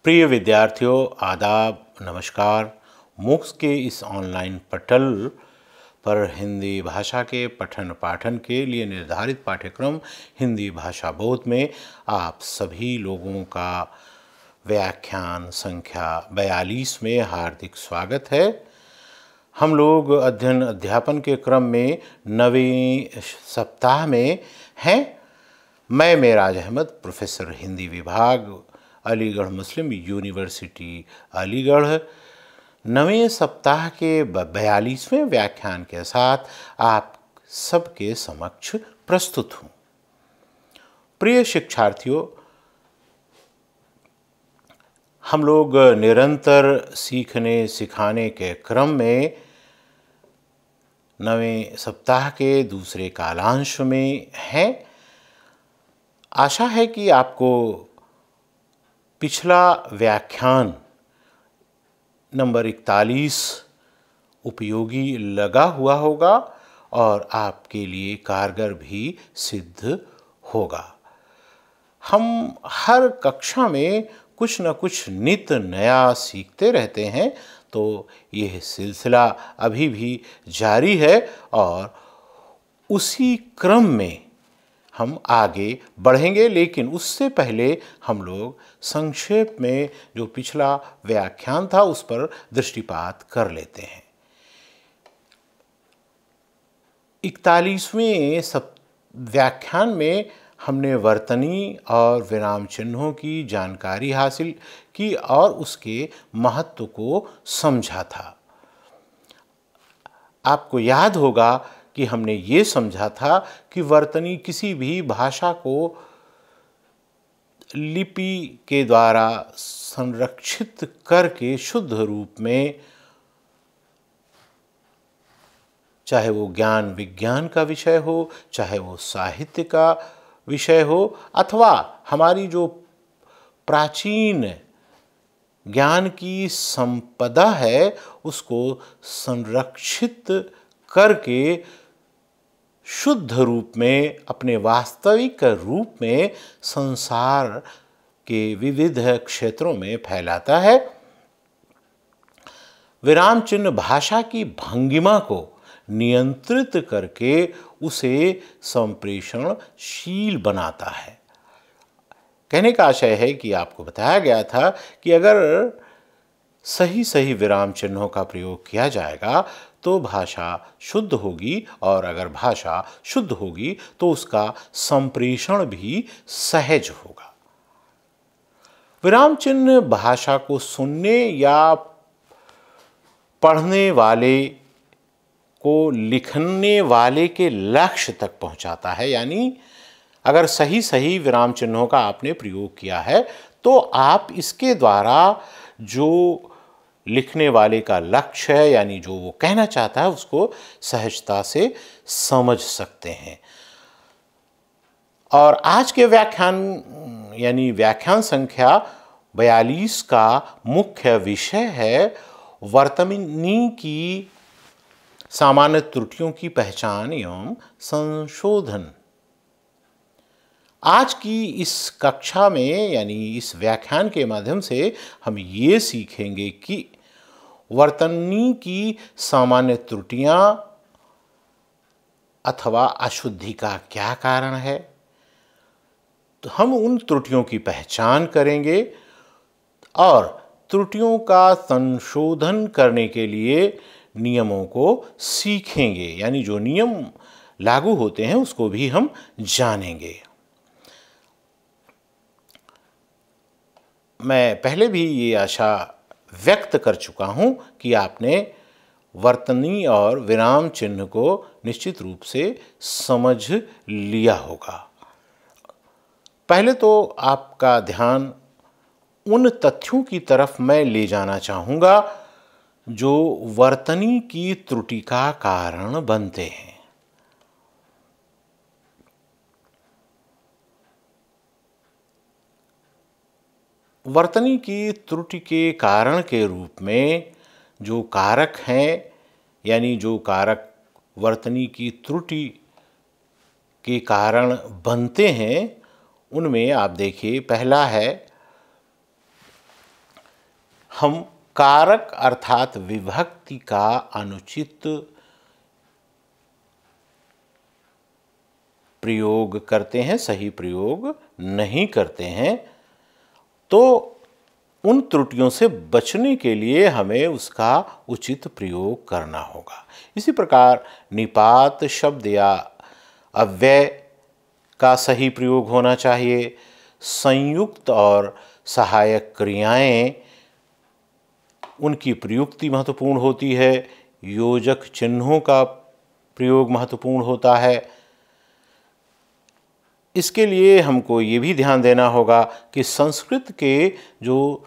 प्रिय विद्यार्थियों, आदाब, नमस्कार। मूक्स के इस ऑनलाइन पटल पर हिंदी भाषा के पठन पाठन के लिए निर्धारित पाठ्यक्रम हिंदी भाषा बोध में आप सभी लोगों का व्याख्यान संख्या 42 में हार्दिक स्वागत है। हम लोग अध्ययन अध्यापन के क्रम में 9वें सप्ताह में हैं। मैं मेराज अहमद, प्रोफेसर हिंदी विभाग, अलीगढ़ मुस्लिम यूनिवर्सिटी अलीगढ़, 9वें सप्ताह के 42वें व्याख्यान के साथ आप सबके समक्ष प्रस्तुत हूँ। प्रिय शिक्षार्थियों, हम लोग निरंतर सीखने सिखाने के क्रम में 9वें सप्ताह के दूसरे कालांश में हैं। आशा है कि आपको पिछला व्याख्यान नंबर 41 उपयोगी लगा हुआ होगा और आपके लिए कारगर भी सिद्ध होगा। हम हर कक्षा में कुछ न कुछ नित नया सीखते रहते हैं, तो यह सिलसिला अभी भी जारी है और उसी क्रम में हम आगे बढ़ेंगे। लेकिन उससे पहले हम लोग संक्षेप में जो पिछला व्याख्यान था उस पर दृष्टिपात कर लेते हैं। 41वें व्याख्यान में हमने वर्तनी और विराम चिन्हों की जानकारी हासिल की और उसके महत्व को समझा था। आपको याद होगा कि हमने ये समझा था कि वर्तनी किसी भी भाषा को लिपि के द्वारा संरक्षित करके शुद्ध रूप में, चाहे वो ज्ञान विज्ञान का विषय हो, चाहे वो साहित्य का विषय हो, अथवा हमारी जो प्राचीन ज्ञान की संपदा है उसको संरक्षित करके शुद्ध रूप में, अपने वास्तविक रूप में संसार के विविध क्षेत्रों में फैलाता है। विराम चिन्ह भाषा की भंगिमा को नियंत्रित करके उसे संप्रेषणशील बनाता है। कहने का आशय है कि आपको बताया गया था कि अगर सही सही विराम चिन्हों का प्रयोग किया जाएगा तो भाषा शुद्ध होगी, और अगर भाषा शुद्ध होगी तो उसका संप्रेषण भी सहज होगा। विराम चिन्ह भाषा को सुनने या पढ़ने वाले को लिखने वाले के लक्ष्य तक पहुंचाता है। यानी अगर सही सही विराम चिन्हों का आपने प्रयोग किया है तो आप इसके द्वारा जो लिखने वाले का लक्ष्य है, यानी जो वो कहना चाहता है, उसको सहजता से समझ सकते हैं। और आज के व्याख्यान यानी व्याख्यान संख्या 42 का मुख्य विषय है वर्तनी की सामान्य त्रुटियों की पहचान एवं संशोधन। आज की इस कक्षा में यानी इस व्याख्यान के माध्यम से हम ये सीखेंगे कि वर्तनी की सामान्य त्रुटियां अथवा अशुद्धि का क्या कारण है। तो हम उन त्रुटियों की पहचान करेंगे और त्रुटियों का संशोधन करने के लिए नियमों को सीखेंगे, यानी जो नियम लागू होते हैं उसको भी हम जानेंगे। मैं पहले भी ये आशा व्यक्त कर चुका हूँ कि आपने वर्तनी और विराम चिन्ह को निश्चित रूप से समझ लिया होगा। पहले तो आपका ध्यान उन तथ्यों की तरफ मैं ले जाना चाहूँगा जो वर्तनी की त्रुटि का कारण बनते हैं। वर्तनी की त्रुटि के कारण के रूप में जो कारक हैं, यानी जो कारक वर्तनी की त्रुटि के कारण बनते हैं, उनमें आप देखिए, पहला है हम कारक अर्थात विभक्ति का अनुचित प्रयोग करते हैं, सही प्रयोग नहीं करते हैं, तो उन त्रुटियों से बचने के लिए हमें उसका उचित प्रयोग करना होगा। इसी प्रकार निपात शब्द या अव्यय का सही प्रयोग होना चाहिए। संयुक्त और सहायक क्रियाएं, उनकी प्रयुक्ति महत्वपूर्ण होती है। योजक चिन्हों का प्रयोग महत्वपूर्ण होता है। इसके लिए हमको ये भी ध्यान देना होगा कि संस्कृत के जो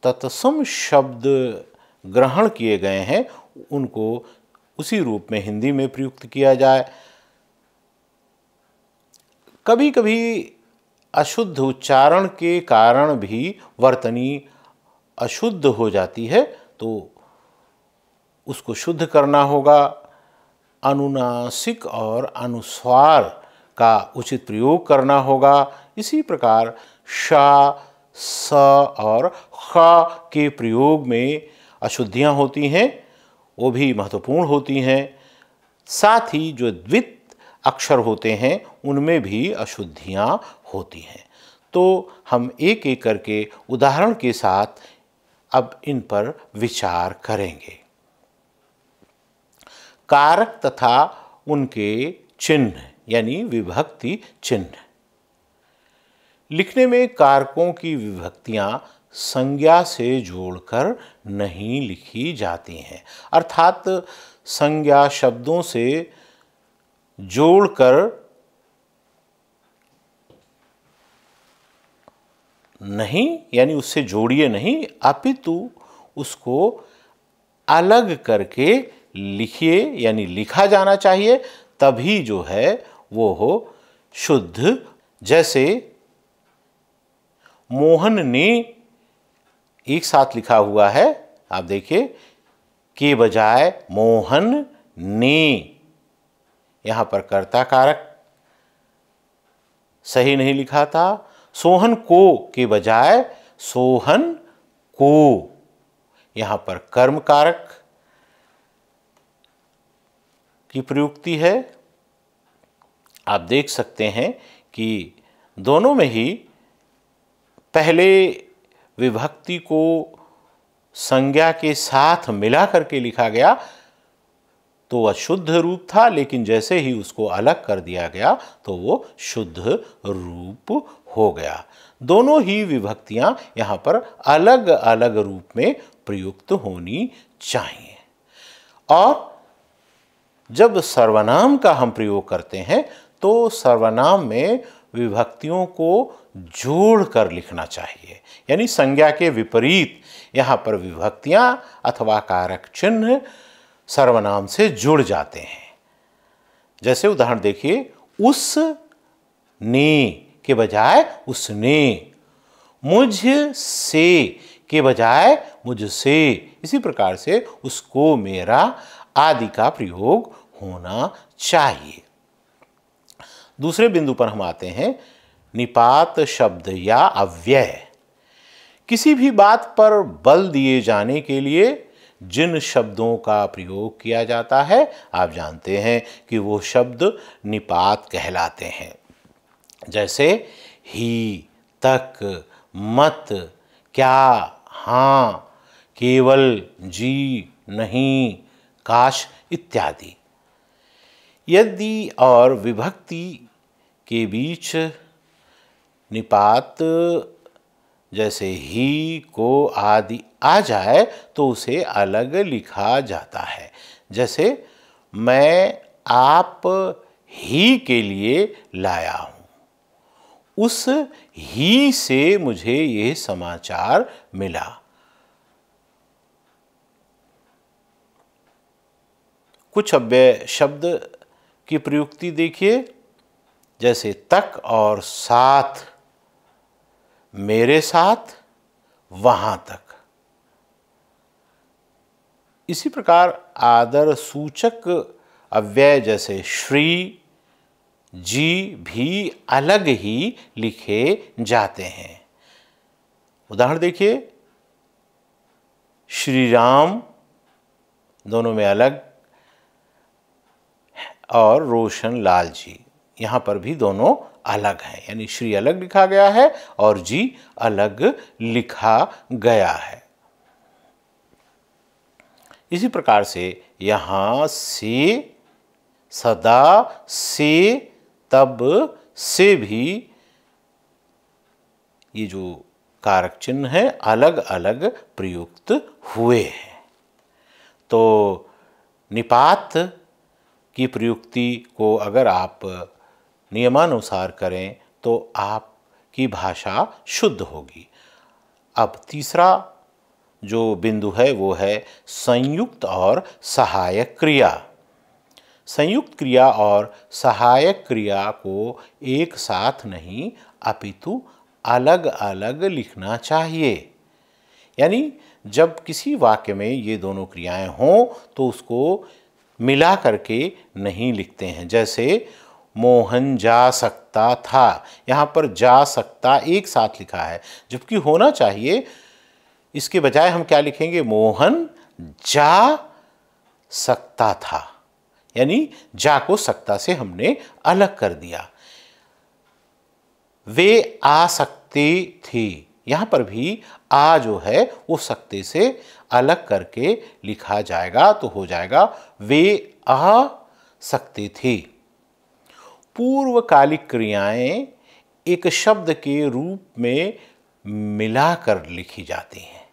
तत्सम शब्द ग्रहण किए गए हैं उनको उसी रूप में हिंदी में प्रयुक्त किया जाए। कभी कभी अशुद्ध उच्चारण के कारण भी वर्तनी अशुद्ध हो जाती है, तो उसको शुद्ध करना होगा। अनुनासिक और अनुस्वार का उचित प्रयोग करना होगा। इसी प्रकार श, स और ख के प्रयोग में अशुद्धियां होती हैं, वो भी महत्वपूर्ण होती हैं। साथ ही जो द्वित अक्षर होते हैं उनमें भी अशुद्धियां होती हैं। तो हम एक एक करके उदाहरण के साथ अब इन पर विचार करेंगे। कारक तथा उनके चिन्ह यानी विभक्ति चिन्ह। लिखने में कारकों की विभक्तियां संज्ञा से जोड़कर नहीं लिखी जाती हैं, अर्थात संज्ञा शब्दों से जोड़कर नहीं, यानी उससे जोड़िए नहीं, अपितु उसको अलग करके लिखिए, यानी लिखा जाना चाहिए, तभी जो है वो हो शुद्ध। जैसे मोहन ने एक साथ लिखा हुआ है, आप देखिए, के बजाय मोहन ने, यहां पर कर्ता कारक सही नहीं लिखा था। सोहन को के बजाय सोहन को, यहां पर कर्म कारक की प्रयुक्ति है। आप देख सकते हैं कि दोनों में ही पहले विभक्ति को संज्ञा के साथ मिला करके लिखा गया तो वह शुद्ध रूप था, लेकिन जैसे ही उसको अलग कर दिया गया तो वो शुद्ध रूप हो गया। दोनों ही विभक्तियां यहाँ पर अलग अलग रूप में प्रयुक्त होनी चाहिए। और जब सर्वनाम का हम प्रयोग करते हैं तो सर्वनाम में विभक्तियों को जोड़ कर लिखना चाहिए, यानी संज्ञा के विपरीत यहाँ पर विभक्तियां अथवा कारक चिन्ह सर्वनाम से जुड़ जाते हैं। जैसे उदाहरण देखिए, उस ने के बजाय उसने, मुझ से के बजाय मुझसे। इसी प्रकार से उसको, मेरा आदि का प्रयोग होना चाहिए। दूसरे बिंदु पर हम आते हैं, निपात शब्द या अव्यय। किसी भी बात पर बल दिए जाने के लिए जिन शब्दों का प्रयोग किया जाता है, आप जानते हैं कि वो शब्द निपात कहलाते हैं। जैसे ही, तक, मत, क्या, हाँ, केवल, जी, नहीं, काश इत्यादि। यदि और विभक्ति के बीच निपात जैसे ही, को आदि आ जाए तो उसे अलग लिखा जाता है। जैसे मैं आप ही के लिए लाया हूँ, उस ही से मुझे ये समाचार मिला। कुछ अव्यय शब्द की प्रयुक्ति देखिए, जैसे तक और साथ, मेरे साथ, वहां तक। इसी प्रकार आदर सूचक अव्यय जैसे श्री, जी भी अलग ही लिखे जाते हैं। उदाहरण देखिए, श्री राम दोनों में अलग, और रोशन लाल जी, यहाँ पर भी दोनों अलग हैं, यानी श्री अलग लिखा गया है और जी अलग लिखा गया है। इसी प्रकार से यहाँ से, सदा से, तब से भी ये जो कारक चिन्ह है अलग अलग प्रयुक्त हुए हैं। तो निपात की प्रयुक्ति को अगर आप नियमानुसार करें तो आपकी भाषा शुद्ध होगी। अब तीसरा जो बिंदु है वो है संयुक्त और सहायक क्रिया। संयुक्त क्रिया और सहायक क्रिया को एक साथ नहीं अपितु अलग अलग लिखना चाहिए। यानी जब किसी वाक्य में ये दोनों क्रियाएं हों तो उसको मिला करके नहीं लिखते हैं। जैसे मोहन जा सकता था, यहाँ पर जा सकता एक साथ लिखा है, जबकि होना चाहिए इसके बजाय हम क्या लिखेंगे, मोहन जा सकता था, यानी जा को सकता से हमने अलग कर दिया। वे आ सकते थे, यहाँ पर भी आ जो है वो सकते से अलग करके लिखा जाएगा, तो हो जाएगा वे आ सकते थे। पूर्वकालिक क्रियाएं एक शब्द के रूप में मिलाकर लिखी जाती हैं।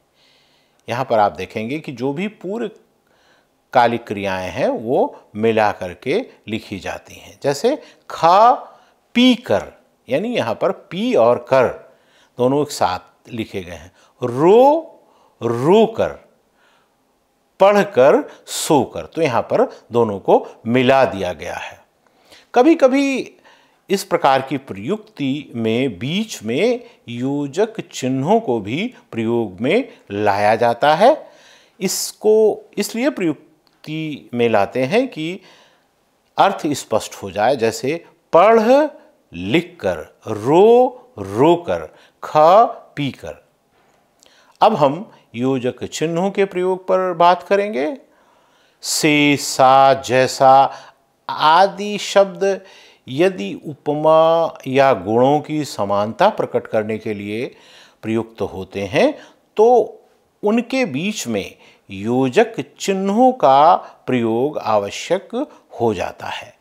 यहाँ पर आप देखेंगे कि जो भी पूर्वकालिक क्रियाएं हैं वो मिला करके लिखी जाती हैं। जैसे खा पी कर, यानी यहाँ पर पी और कर दोनों एक साथ लिखे गए हैं। रो रो कर, पढ़ कर सो कर, तो यहाँ पर दोनों को मिला दिया गया है। कभी कभी इस प्रकार की प्रयुक्ति में बीच में योजक चिन्हों को भी प्रयोग में लाया जाता है। इसको इसलिए प्रयुक्ति में लाते हैं कि अर्थ स्पष्ट हो जाए। जैसे पढ़ लिख कर, रो रो कर, खा पी कर। अब हम योजक चिन्हों के प्रयोग पर बात करेंगे। से, सा, जैसा आदि शब्द यदि उपमा या गुणों की समानता प्रकट करने के लिए प्रयुक्त होते हैं तो उनके बीच में योजक चिन्हों का प्रयोग आवश्यक हो जाता है।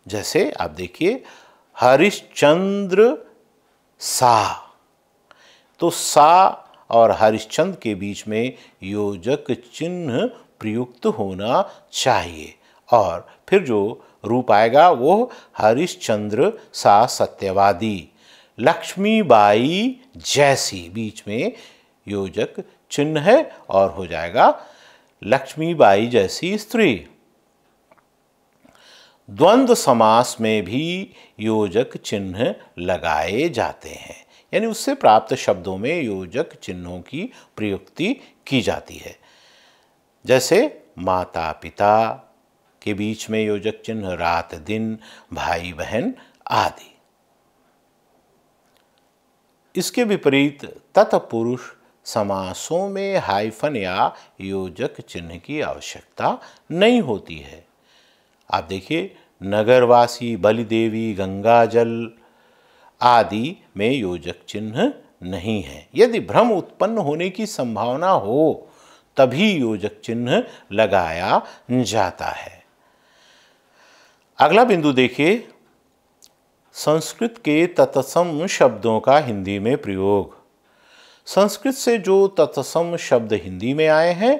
जैसे आप देखिए, हरिश्चंद्र सा, तो सा और हरिश्चंद्र के बीच में योजक चिन्ह प्रयुक्त होना चाहिए, और फिर जो रूप आएगा वो हरिश्चंद्र सा सत्यवादी। लक्ष्मीबाई जैसी, बीच में योजक चिन्ह है और हो जाएगा लक्ष्मीबाई जैसी स्त्री। द्वंद्व समास में भी योजक चिन्ह लगाए जाते हैं, यानी उससे प्राप्त शब्दों में योजक चिन्हों की प्रयुक्ति की जाती है। जैसे माता पिता के बीच में योजक चिन्ह, रात दिन, भाई बहन आदि। इसके विपरीत तत्पुरुष समासों में हाइफन या योजक चिन्ह की आवश्यकता नहीं होती है। आप देखिए, नगरवासी, बलिदेवी, गंगाजल आदि में योजक चिन्ह नहीं है। यदि भ्रम उत्पन्न होने की संभावना हो तभी योजक चिन्ह लगाया जाता है। अगला बिंदु देखिए, संस्कृत के तत्सम शब्दों का हिंदी में प्रयोग। संस्कृत से जो तत्सम शब्द हिंदी में आए हैं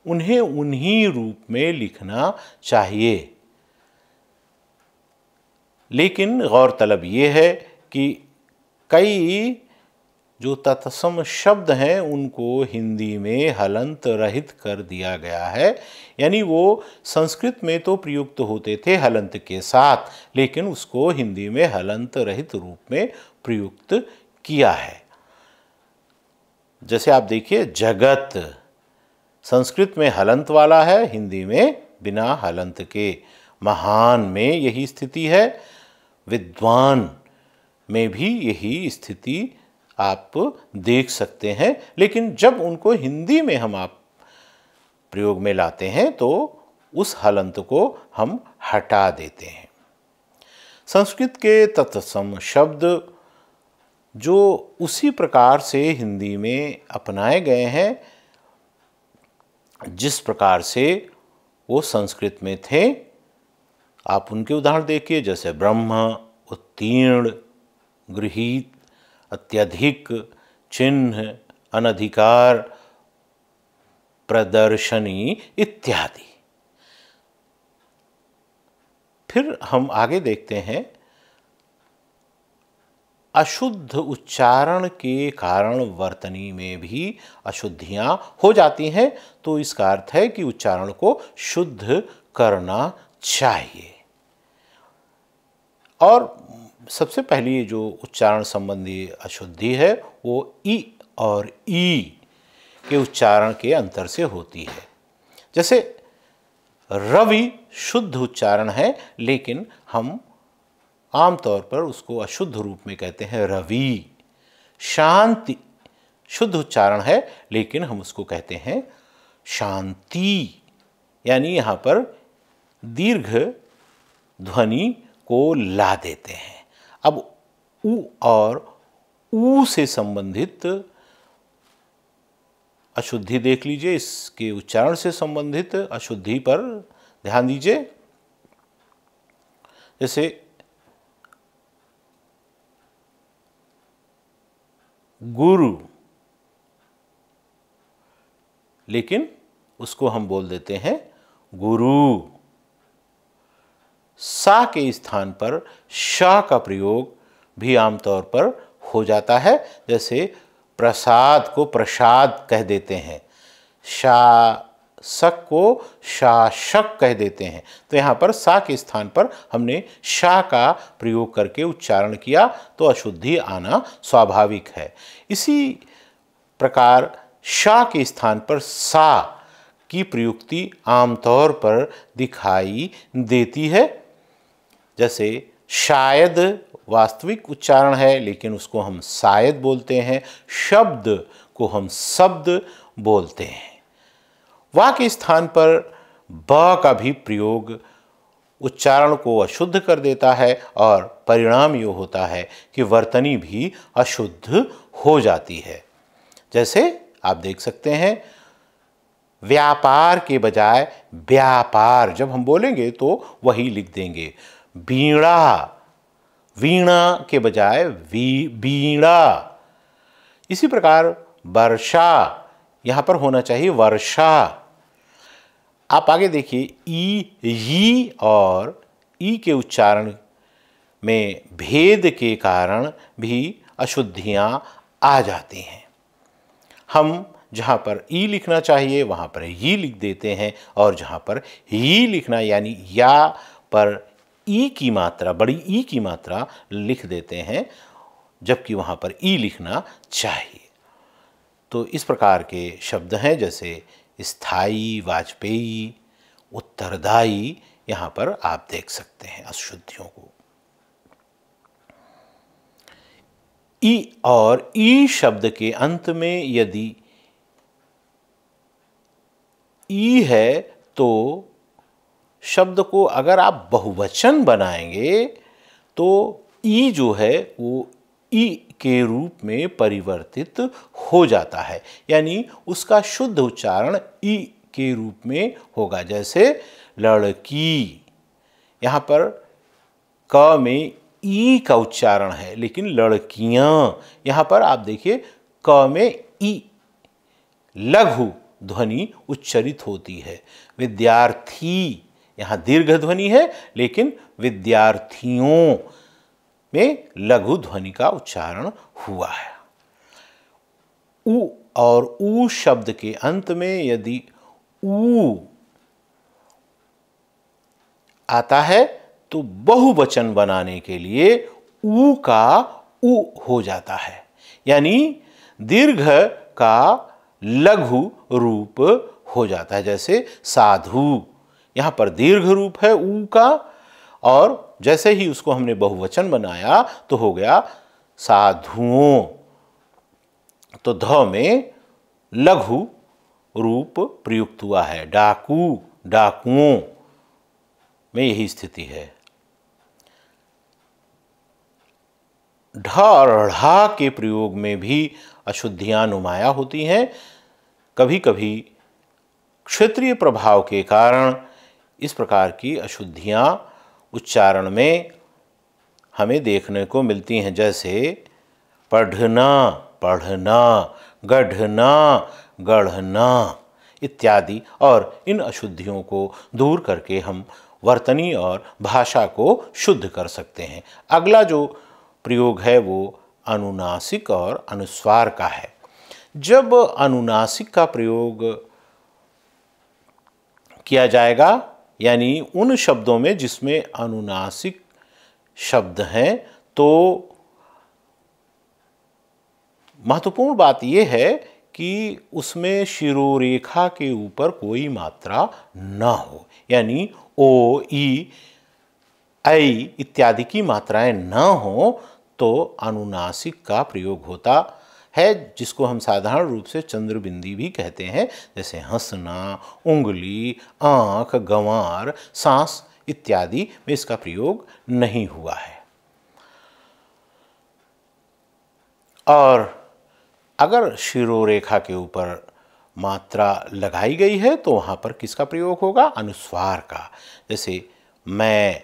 उन्हें उन्हीं रूप में लिखना चाहिए। लेकिन गौरतलब ये है कि कई जो तत्सम शब्द हैं उनको हिंदी में हलंत रहित कर दिया गया है, यानी वो संस्कृत में तो प्रयुक्त होते थे हलंत के साथ, लेकिन उसको हिंदी में हलंत रहित रूप में प्रयुक्त किया है। जैसे आप देखिए, जगत संस्कृत में हलंत वाला है, हिंदी में बिना हलंत के। महान में यही स्थिति है, विद्वान में भी यही स्थिति आप देख सकते हैं। लेकिन जब उनको हिंदी में हम आप प्रयोग में लाते हैं तो उस हलंत को हम हटा देते हैं। संस्कृत के तत्सम शब्द जो उसी प्रकार से हिंदी में अपनाए गए हैं जिस प्रकार से वो संस्कृत में थे। आप उनके उदाहरण देखिए, जैसे ब्रह्म, उत्तीर्ण, गृहीत, अत्यधिक, चिन्ह, अनधिकार, प्रदर्शनी इत्यादि। फिर हम आगे देखते हैं, अशुद्ध उच्चारण के कारण वर्तनी में भी अशुद्धियां हो जाती हैं, तो इसका अर्थ है कि उच्चारण को शुद्ध करना चाहिए। और सबसे पहली जो उच्चारण संबंधी अशुद्धि है वो ई और ई के उच्चारण के अंतर से होती है। जैसे रवि शुद्ध उच्चारण है, लेकिन हम आमतौर पर उसको अशुद्ध रूप में कहते हैं रवि। शांति शुद्ध उच्चारण है, लेकिन हम उसको कहते हैं शांति। यानी यहाँ पर दीर्घ ध्वनि को ला देते हैं। अब उ और ऊ से संबंधित अशुद्धि देख लीजिए, इसके उच्चारण से संबंधित अशुद्धि पर ध्यान दीजिए। जैसे गुरु, लेकिन उसको हम बोल देते हैं गुरु। सा के स्थान पर शा का प्रयोग भी आमतौर पर हो जाता है। जैसे प्रसाद को प्रसाद कह देते हैं, शासक को शासक कह देते हैं। तो यहाँ पर सा के स्थान पर हमने शा का प्रयोग करके उच्चारण किया, तो अशुद्धि आना स्वाभाविक है। इसी प्रकार शा के स्थान पर सा की प्रयुक्ति आमतौर पर दिखाई देती है। जैसे शायद वास्तविक उच्चारण है, लेकिन उसको हम शायद बोलते हैं। शब्द को हम शब्द बोलते हैं। वा के स्थान पर ब का भी प्रयोग उच्चारण को अशुद्ध कर देता है, और परिणाम ये होता है कि वर्तनी भी अशुद्ध हो जाती है। जैसे आप देख सकते हैं, व्यापार के बजाय व्यापार जब हम बोलेंगे तो वही लिख देंगे। वीणा, वीणा के बजाय वीणा। इसी प्रकार वर्षा, यहाँ पर होना चाहिए वर्षा। आप आगे देखिए, ई और ई के उच्चारण में भेद के कारण भी अशुद्धियाँ आ जाती हैं। हम जहाँ पर ई लिखना चाहिए वहाँ पर ई लिख देते हैं, और जहाँ पर ई लिखना यानी या पर ई की मात्रा, बड़ी ई की मात्रा लिख देते हैं, जबकि वहाँ पर ई लिखना चाहिए। तो इस प्रकार के शब्द हैं, जैसे स्थायी, वाजपेयी, उत्तरदायी। यहाँ पर आप देख सकते हैं अशुद्धियों को। ई और ई शब्द के अंत में यदि ई है तो शब्द को अगर आप बहुवचन बनाएंगे तो ई जो है वो ई के रूप में परिवर्तित हो जाता है, यानी उसका शुद्ध उच्चारण ई के रूप में होगा। जैसे लड़की, यहाँ पर क में ई का उच्चारण है, लेकिन लड़कियां, यहाँ पर आप देखिए क में ई लघु ध्वनि उच्चरित होती है। विद्यार्थी, यहाँ दीर्घ ध्वनि है, लेकिन विद्यार्थियों में लघु ध्वनि का उच्चारण हुआ है। उ और ऊ शब्द के अंत में यदि ऊ आता है तो बहुवचन बनाने के लिए ऊ का उ हो जाता है, यानी दीर्घ का लघु रूप हो जाता है। जैसे साधु, यहाँ पर दीर्घ रूप है ऊ का, और जैसे ही उसको हमने बहुवचन बनाया तो हो गया साधुओं। तो ध में लघु रूप प्रयुक्त हुआ है। डाकू, डाकुओं में यही स्थिति है। ढ और ढ़ा के प्रयोग में भी अशुद्धियां नुमाया होती हैं। कभी कभी क्षेत्रीय प्रभाव के कारण इस प्रकार की अशुद्धियां उच्चारण में हमें देखने को मिलती हैं, जैसे पढ़ना, पढ़ना, गढ़ना, गढ़ना इत्यादि। और इन अशुद्धियों को दूर करके हम वर्तनी और भाषा को शुद्ध कर सकते हैं। अगला जो प्रयोग है वो अनुनासिक और अनुस्वार का है। जब अनुनासिक का प्रयोग किया जाएगा, यानी उन शब्दों में जिसमें अनुनासिक शब्द हैं, तो महत्वपूर्ण बात यह है कि उसमें शिरोरेखा के ऊपर कोई मात्रा न हो, यानी ओ, ई, ऐ इत्यादि की मात्राएं न हो तो अनुनासिक का प्रयोग होता है, जिसको हम साधारण रूप से चंद्रबिंदी भी कहते हैं। जैसे हंसना, उंगली, आँख, गंवार, सांस इत्यादि में इसका प्रयोग नहीं हुआ है। और अगर शिरोरेखा के ऊपर मात्रा लगाई गई है तो वहाँ पर किसका प्रयोग होगा? अनुस्वार का। जैसे मैं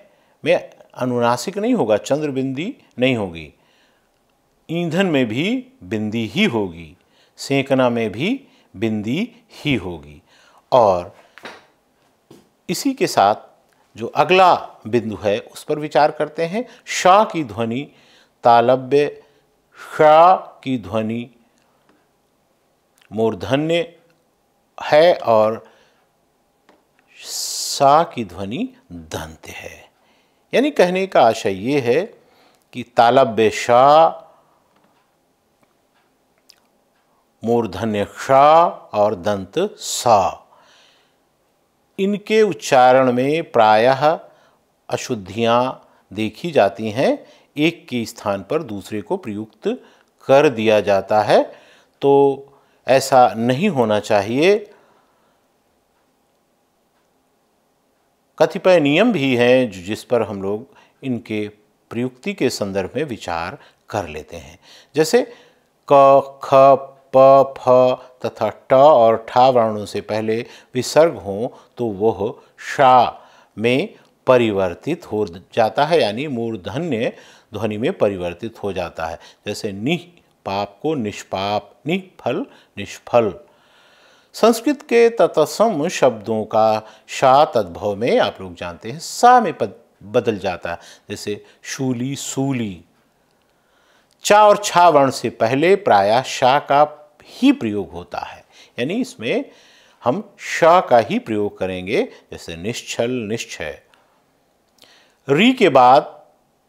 अनुनासिक नहीं होगा, चंद्रबिंदी नहीं होगी। ईंधन में भी बिंदी ही होगी, सेंकना में भी बिंदी ही होगी। और इसी के साथ जो अगला बिंदु है उस पर विचार करते हैं। शा की ध्वनि तालव्य शा की ध्वनि मूर्धन्य है और सा की ध्वनि दंत है। यानी कहने का आशय ये है कि तालव्य शा, मूर्धन्य शा और दंत सा, इनके उच्चारण में प्रायः अशुद्धियां देखी जाती हैं। एक के स्थान पर दूसरे को प्रयुक्त कर दिया जाता है, तो ऐसा नहीं होना चाहिए। कतिपय नियम भी हैं जिस पर हम लोग इनके प्रयुक्ति के संदर्भ में विचार कर लेते हैं। जैसे क, ख, प, फ तथा ट और ठा वर्णों से पहले विसर्ग हो तो वह शा में परिवर्तित हो जाता है, यानी मूर्धन्य ध्वनि में परिवर्तित हो जाता है। जैसे निः पाप को निष्पाप, निःफल निष्फल। संस्कृत के तत्सम शब्दों का शा तद्भव में आप लोग जानते हैं सा में बदल जाता है। जैसे शूली, सूली। चा और छा वर्ण से पहले प्रायः शा का ही प्रयोग होता है, यानी इसमें हम शा का ही प्रयोग करेंगे। जैसे निश्चल, निश्चय। री के बाद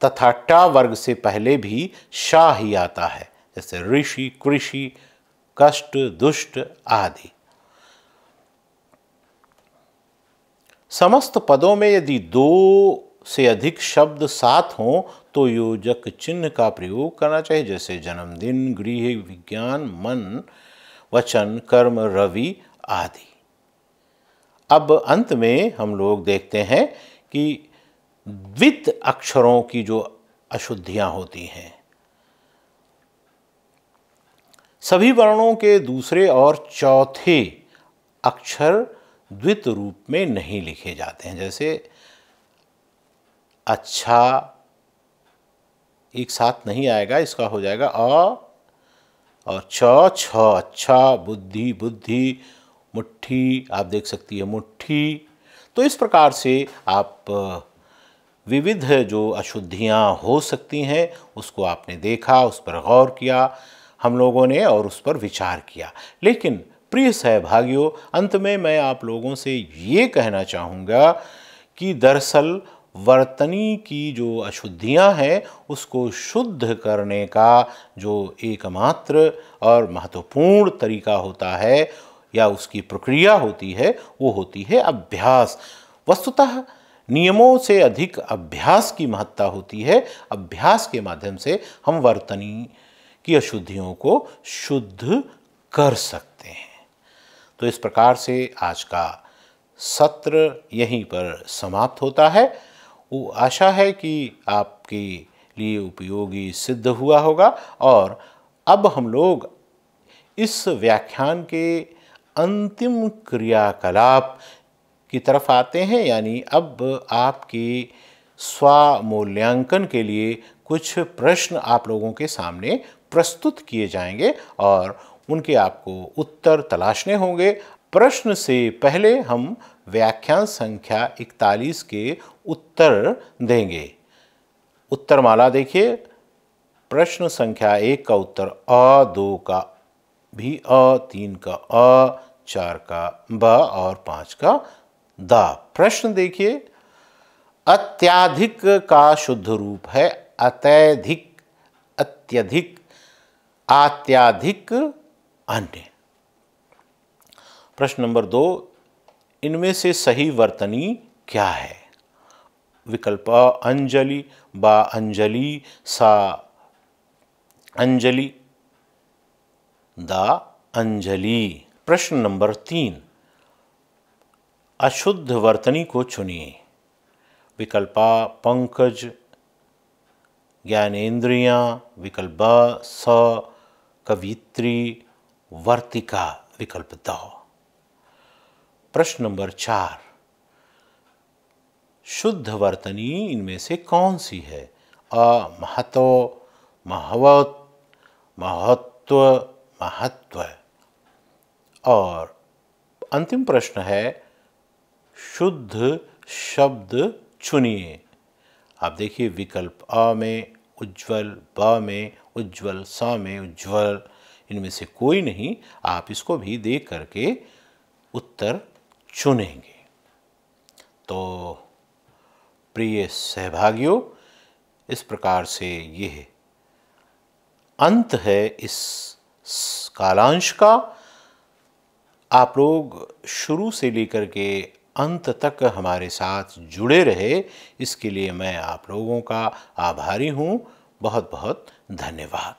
तथा टा वर्ग से पहले भी शा ही आता है, जैसे ऋषि, कृषि, कष्ट, दुष्ट आदि। समस्त पदों में यदि दो से अधिक शब्द साथ हों तो योजक चिन्ह का प्रयोग करना चाहिए। जैसे जन्मदिन, गृह, विज्ञान, मन, वचन, कर्म, रवि आदि। अब अंत में हम लोग देखते हैं कि द्वित अक्षरों की जो अशुद्धियां होती हैं, सभी वर्णों के दूसरे और चौथे अक्षर द्वित रूप में नहीं लिखे जाते हैं। जैसे अच्छा एक साथ नहीं आएगा, इसका हो जाएगा अ और छ, छ, अच्छा। बुद्धि, बुद्धि। मुट्ठी आप देख सकती है, मुट्ठी। तो इस प्रकार से आप विविध जो अशुद्धियां हो सकती हैं उसको आपने देखा, उस पर गौर किया हम लोगों ने और उस पर विचार किया। लेकिन प्रिय सहभागियों, अंत में मैं आप लोगों से ये कहना चाहूँगा कि दरअसल वर्तनी की जो अशुद्धियां हैं उसको शुद्ध करने का जो एकमात्र और महत्वपूर्ण तरीका होता है या उसकी प्रक्रिया होती है वो होती है अभ्यास। वस्तुतः नियमों से अधिक अभ्यास की महत्ता होती है। अभ्यास के माध्यम से हम वर्तनी की अशुद्धियों को शुद्ध कर सकते हैं। तो इस प्रकार से आज का सत्र यहीं पर समाप्त होता है। वो आशा है कि आपके लिए उपयोगी सिद्ध हुआ होगा। और अब हम लोग इस व्याख्यान के अंतिम क्रियाकलाप की तरफ आते हैं, यानी अब आपके स्वमूल्यांकन के लिए कुछ प्रश्न आप लोगों के सामने प्रस्तुत किए जाएंगे और उनके आपको उत्तर तलाशने होंगे। प्रश्न से पहले हम व्याख्यान संख्या 41 के उत्तर देंगे। उत्तरमाला देखिए। प्रश्न संख्या 1 का उत्तर अ, 2 का भी अ, 3 का अ, 4 का ब और 5 का द। प्रश्न देखिए, अत्याधिक का शुद्ध रूप है अत्यधिक, अत्यधिक, अत्याधिक, अन्य। प्रश्न नंबर 2, इनमें से सही वर्तनी क्या है? विकल्प अ अंजलि, ब अंजलि, सा अंजलि, द अंजलि। प्रश्न नंबर 3, अशुद्ध वर्तनी को चुनिए। विकल्प आ पंकज, ज्ञानेंद्रियां, विकल्प ब स कवित्री, वर्तिका, विकल्प द। प्रश्न नंबर 4, शुद्ध वर्तनी इनमें से कौन सी है? अ महतो, महवत, महत्व, महत्व। और अंतिम प्रश्न है, शुद्ध शब्द चुनिए। आप देखिए, विकल्प अ में उज्ज्वल, ब में उज्ज्वल, स में उज्ज्वल, इनमें से कोई नहीं। आप इसको भी देख करके उत्तर चुनेंगे। तो प्रिय सहभागियों, इस प्रकार से यह अंत है इस कालांश का। आप लोग शुरू से लेकर के अंत तक हमारे साथ जुड़े रहे, इसके लिए मैं आप लोगों का आभारी हूँ। बहुत बहुत धन्यवाद।